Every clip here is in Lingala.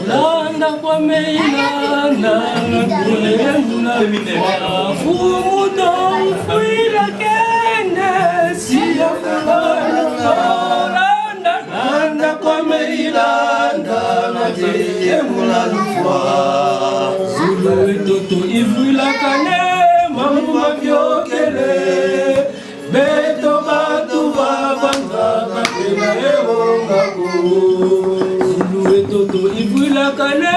Landa kwa meilanda fumudo fuila kende siya landa kwa meilanda Zulu toto ifuila kane mamu mavyokele beto batu babanga kapena eongaku Toto ifuila kane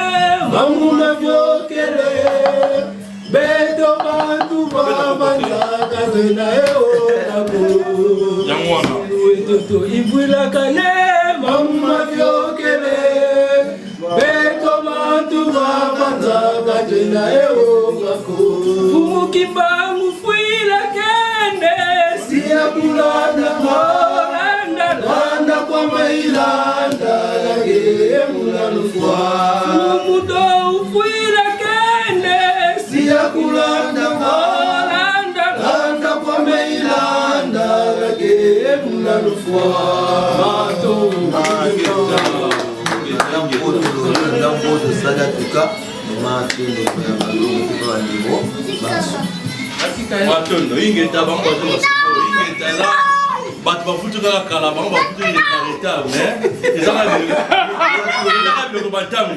mamu mavyokele beto batu babanga kapena eongaku Toto ifuila kane mamu mavyokele beto batu babanga kapena eongaku Fumukimba mufuila kende siya bulanda landa kwa mailanda Fumudo ufuila kende siya kulanda landa kwa mailanda Matondo ingeta bango ingeta la batu bafutu kala kala bango bafutu ni kareta mais ezanga le batango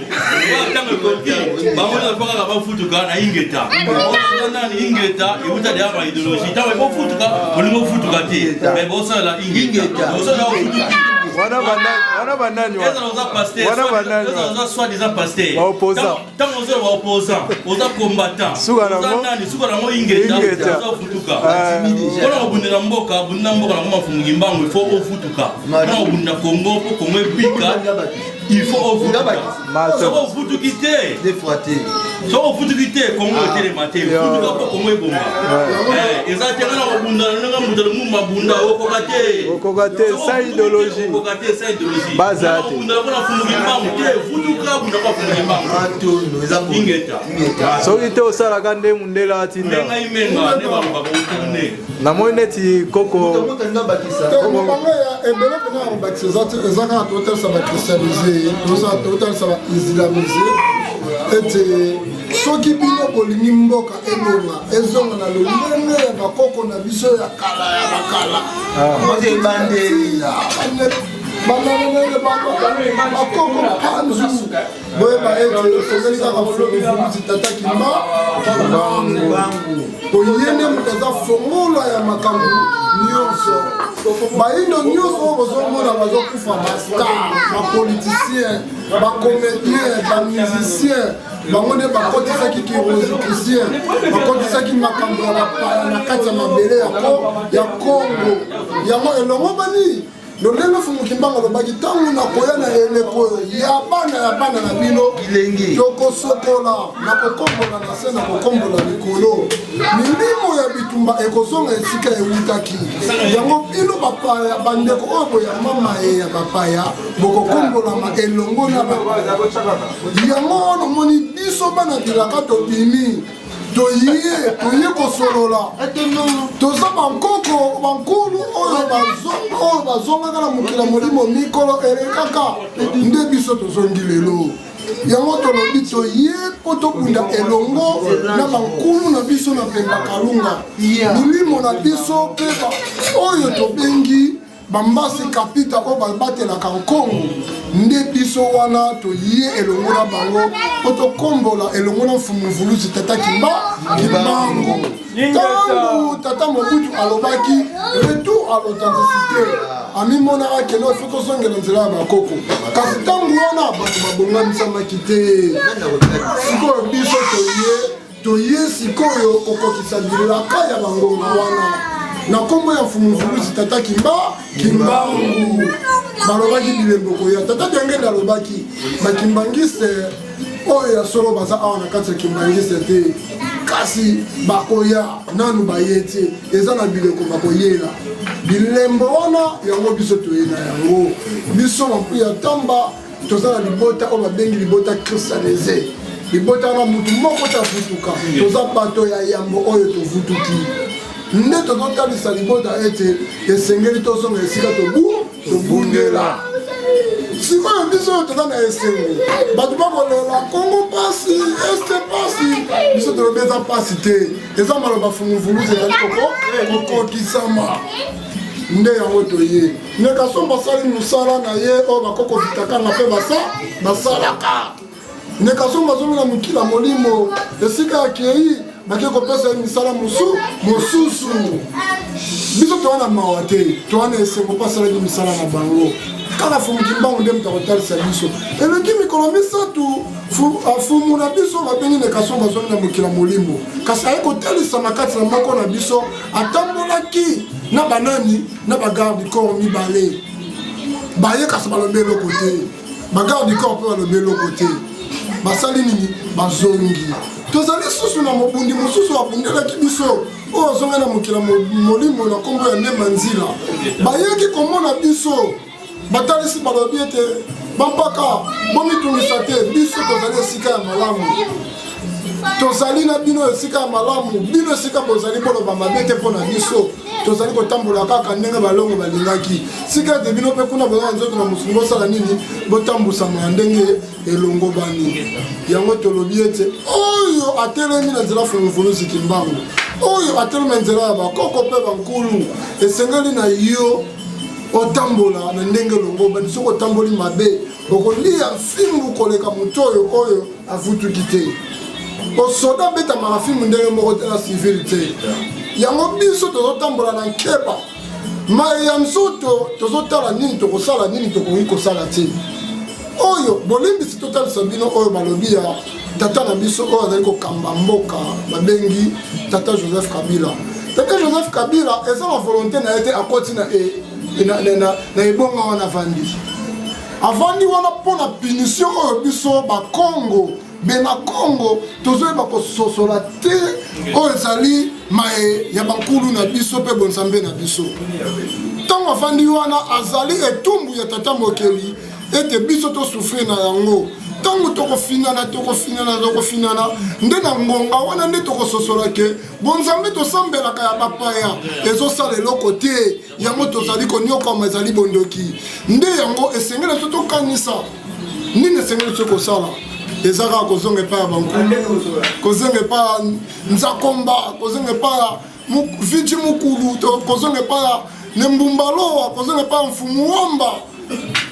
batango kopi bango na faka ba futu kana ingeta nani ingeta ibuta de aba ideologie tawe bo futu ka bolingo futu ka te mais bo sala ingeta bo sala futu Wana banani wana soi-disant pasteur tant on va opposant aux combattants suka na mo ingeta futuka kona obundela mboka na mafungi mbango il faut ofutuka na obunda Congo po Congo bika il faut ofutuka so ofutukite des fois té so ofutukite Congo tele maté futuka po Congo ebomba ezatela na obunda nga mutelo mumabunda okokate sa idéologie bazate soki te osalaka nde mundela atinda namoni neti koko ezaka totalisa bachristianize totalisa baislamize ete soki bino bolingi mboka elonga ezonga na lolenge ya bakoko na biso ya kala ya bakala bananele bakoko panzu boyeba ete osengeli kaka fulufulusi tata kimba oyende moto aza fongola ya makambo nyonso bayindo nyonso oyo bozomona bazokufa bastar bapoliticien bacomédien bamusicien bango nde bakotisaki kirosicrisien bakotisaki makambo ya bapaya na kati ya mabele ya Congo yango elongo bani lolenge Fumukimbango alobaki ntango nakoya na eleko ya bana na bino tokosokola nakokombola na se nakokombola likolo milimo ya bitumba ekozonga esika ewutaki yango bino bapaya bandeko oyo boyamba maye ya bapaya bokokombolama elongo na yango nomoni biso bana dilaka tobimi toye kosolola toza bankoko bankulu oyo bazongaka na mokila molimo mikolo elekaka nde biso tozongi lelo yango tolobi toye po tokunda elongo na bankulu na biso na pemba kalunga milimo na biso mpe oyo tobengi bambasi kapita oyo babatelaka nkongo nde biso wana toye elongo na bango po tokombola elongo na mfumuvulusi tata kimbango ntango tata Mobutu alobaki retour à l'authenticité amimonaka keno ifo tozongela nzela ya bakoko kasi ntango wana bato babongamisamaki te sikoyo biso toye sikoyo kokokisa bilaka ya bangonga wana na kombo ya mfumuvulusi tata kimbangu balobaki bilembo koya tata Diangenda alobaki bakimbangiste oyo ya solo baza awa na kati ya kimbangisa te kasi bakoya nanu baye te eza na bileko bakoyela bilembo wana yango biso toye na yango biso mampu ya tamba toza na libota oyo babengi libota christianise libota wana mutu moko tafutuka toza bato ya yambo oyo tovutuki nde tozotalisa libota ete esengeli tozonga esika tobundela sikoyo biso toza na esengo bato bakolela kongo pasi este pasi biso tolobi eza pasi te eza maloba fungufulusi ezali kokokisama nde yango toye ndekaso basali mosala na ye oyo bakoko vitakanga mpe basalaka ndekaso bazomela mokila molimo esika akei bake kopesa ye misala mosusu biso toza na mawa te toza na esengo mpo asalaki misala na bango kala fumuki mbangu nde mutu akotalisa biso eleki mikolo misatu afumu na biso babengi ndekaso bazongi na mokila molimo kasi aye kotalisa na kati na moko na biso atambolaki na banani na bagarde du corps mibale baye kasi balobi eloko te bagarde du corps mpe balobi eloko te basali nini bazongi tozali susu na mobundi mosusu abundelaki biso oyo azongi na mokila molimo na nkombo ya ndema nzila bayeki komona biso batalisi balobi ete bampaka bomitungisa te biso tozali esika ya malamu tozali na bino esika ya malamu bino esika bozali boloba mabe te mpo na biso tozali kotambola kaka ndenge balongo balingaki sika ete bino mpe kuna bozala nzoto na mosungu bosala nini botambusama na ndenge elongo bani yango tolobi ete oyo atelemi na nzela fungufulusi kimbangu oyo atelemi na nzela ya bakoko mpe bankulu esengeli na yo otambola na ndenge elongo bani soki otamboli mabe okolia fimbu koleka moto oyo avutuki te osoda betamaka fimu ndenge moko te na civil te yango biso tozotambola na nkeba maye ya nzoto tozotala nini tokosala nini tokoki kosala te oyo bolimbisi totalisa bino oyo balobi ya tata na biso oyo azali kokamba mboka babengi tata Joseph Kabila. Tata Joseph Kabila eza na volonté na ye te akoti na ebonga wana avandi wana mpo na punition oyo biso bakongo bena Congo tozoyeba kososola te oyo ezali maye ya bankulu na biso mpe bonzambe na biso ntango afandi wana azali etumbu ya tata mokeli ete biso tosufri na yango ntango tokofinana nde na ngonga wana nde tokososola ke bonzambe tosambelaka ya bapaya ezosala eloko te yango tozali koniokama ezali bondoki nde yango esengeli so tokanisa nini esengeli so kosala ezaka kozonga epai ya bankulu kozonga epai ya nzakomba kozonga epai ya viji mukulu kozonga epai ya nembumbaloa kozonga epai ya mfumu wamba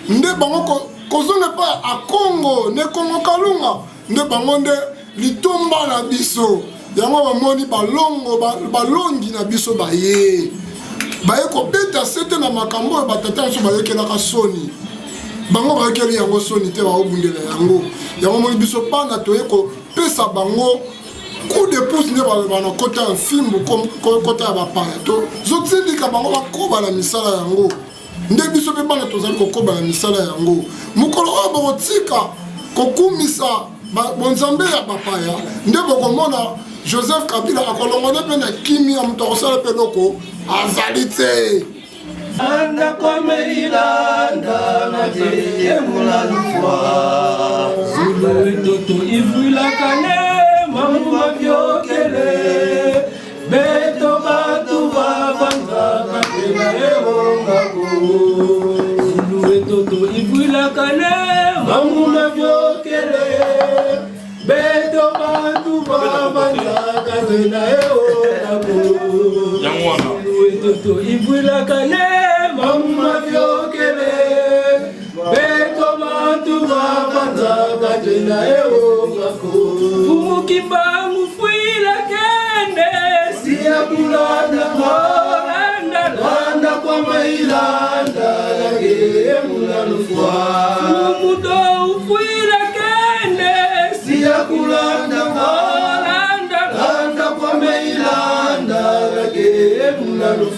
nde bango kozonga epai ya akongo ne kongo kalunga nde bango nde litomba na biso yango bamoni balongi na biso baye kobeta sete na makambo oyo batata biso bayekelaka soni bango bayekeli yango soni te baobundela yango moni biso bana toye kopesa bango coup de pouce nde baloba na kota ya fimbu kota ya bapaya tozotindika bango bakoba na misala yango nde biso mpe bana tozali kokoba na misala yango mokolo oyo bokotika kokumisa bonzambe ya bapaya nde bokomona Joseph Kabila akolongone mpe na kimi ya moto akosala mpe loko azali te Anda komeilanda na ye mulalufwa Zulu toto ivula kane mamu mavyokele Beto batu vavanga kakena evongaku Zulu toto ivula kane mamu mavyokele Beto batu vavanga kakena evongaku Toto ivula kane mama vyokele Beto bantu vavanza katena eongako Fumukimba mufuila kende Siya kulanda landa kwa mailanda Lage mulalufwa Fumudo ufuila kende Siya kulanda landa kwa mailanda Lage mulalufwa